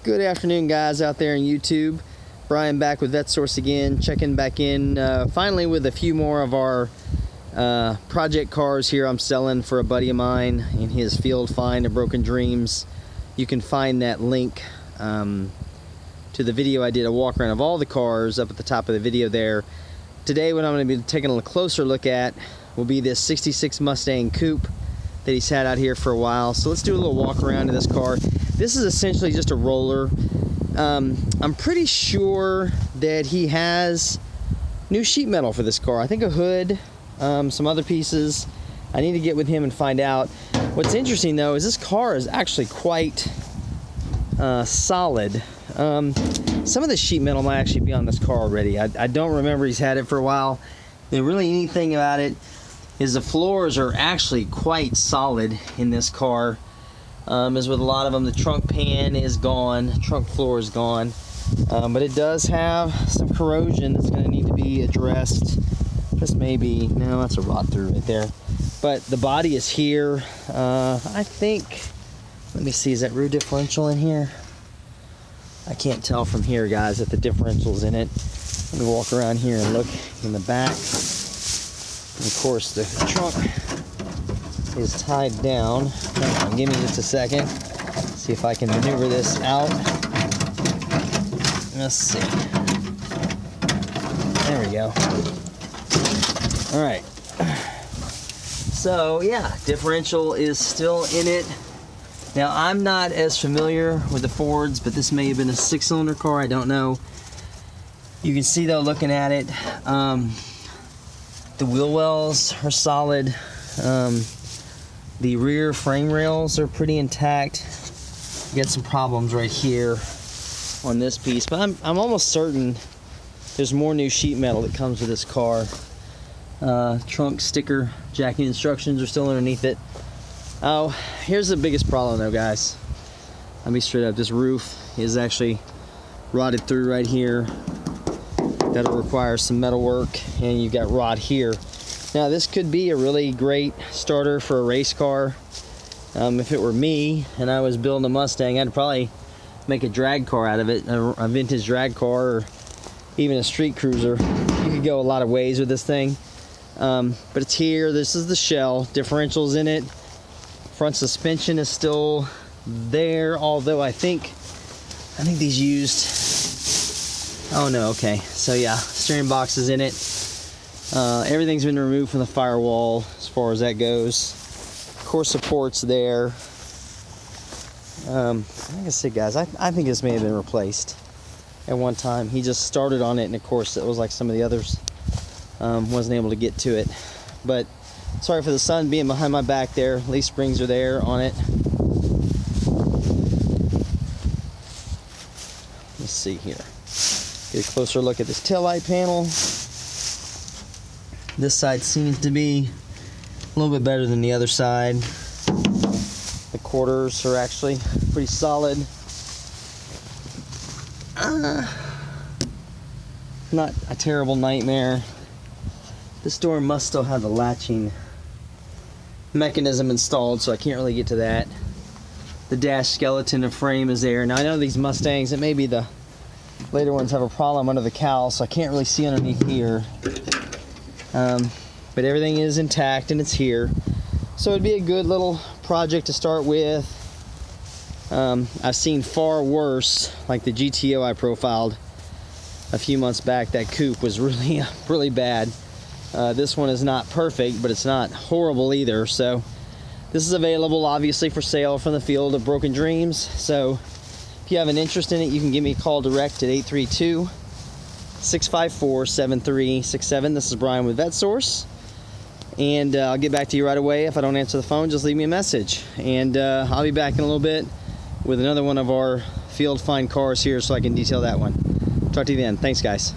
Good afternoon, guys out there in YouTube. Brian back with VetteSource again, checking back in finally with a few more of our project cars here I'm selling for a buddy of mine in his field find of Broken Dreams. You can find that link to the video I did, a walk around of all the cars, up at the top of the video there. Today what I'm going to be taking a closer look at will be this 66 Mustang Coupe that he's had out here for a while. So let's do a little walk around in this car. This is essentially just a roller. I'm pretty sure that he has new sheet metal for this car. I think a hood, some other pieces. I need to get with him and find out. What's interesting though is this car is actually quite solid. Some of the sheet metal might actually be on this car already. I don't remember he's had it for a while. The really neat thing about it is the floors are actually quite solid in this car. As with a lot of them, the trunk pan is gone, trunk floor is gone, but it does have some corrosion that's going to need to be addressed. This may be, no, that's a rot through right there, but the body is here. I think, let me see, is that rear differential in here? I can't tell from here, guys, if the differential's in it. Let me walk around here and look in the back. And of course, the trunk is tied down. Hold on, give me just a second. See if I can maneuver this out. Let's see. There we go. All right. So yeah, differential is still in it. Now I'm not as familiar with the Fords, but this may have been a 6-cylinder car. I don't know. You can see though, looking at it, the wheel wells are solid. The rear frame rails are pretty intact. You got some problems right here on this piece, but I'm almost certain there's more new sheet metal that comes with this car. Trunk sticker, jacking instructions are still underneath it. Oh, here's the biggest problem though, guys. I'll be straight up. This roof is actually rotted through right here. That'll require some metal work, and you've got rot here. Now this could be a really great starter for a race car. If it were me and I was building a Mustang, I'd probably make a drag car out of it, a vintage drag car, or even a street cruiser. You could go a lot of ways with this thing. But it's here. This is the shell. Differentials in it. Front suspension is still there, although I think these used. Oh no, okay. So yeah, steering box is in it. Everything's been removed from the firewall as far as that goes. Core support's there. Like I said, guys, I think this may have been replaced at one time. He just started on it, and of course it was like some of the others. Wasn't able to get to it. But sorry for the sun being behind my back there. Leaf springs are there on it. Let's see here. Get a closer look at this taillight panel. This side seems to be a little bit better than the other side. The quarters are actually pretty solid. Not a terrible nightmare. This door must still have the latching mechanism installed, so I can't really get to that. The dash skeleton and frame is there. Now I know these Mustangs, it may be the later ones, have a problem under the cowl, so I can't really see underneath here. But everything is intact and it's here, so it'd be a good little project to start with. I've seen far worse, like the GTO I profiled a few months back. That coupe was really bad. This one is not perfect, but it's not horrible either. So this is available obviously for sale from the field of Broken Dreams. So if you have an interest in it, you can give me a call direct at 832-654-7367. This is Brian with VetteSource, and I'll get back to you right away. If I don't answer the phone, just leave me a message, and I'll be back in a little bit with another one of our field find cars here so I can detail that one. Talk to you then. Thanks, guys.